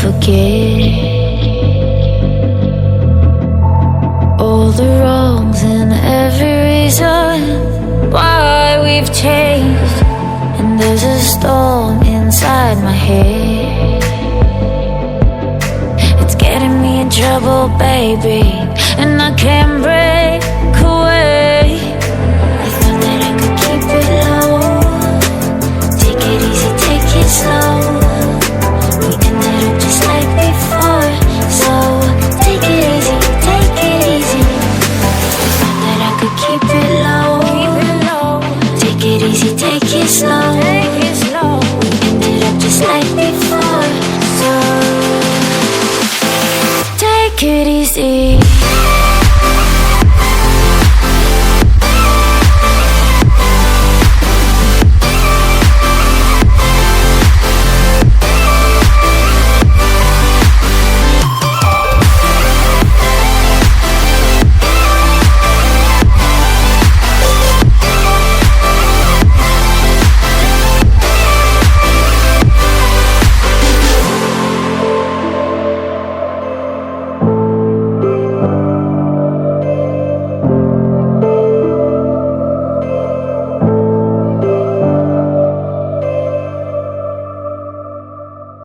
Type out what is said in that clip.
forget all the wrongs and every reason why we've changed. And there's a storm inside my head, it's getting me in trouble, baby, and I can't break away. I thought that I could keep it low, take it easy, take it slow. We ended up just like before, so take it easy, take it easy. I thought that I could keep it low, take it easy, take it slow. We ended up just like before, so take it easy.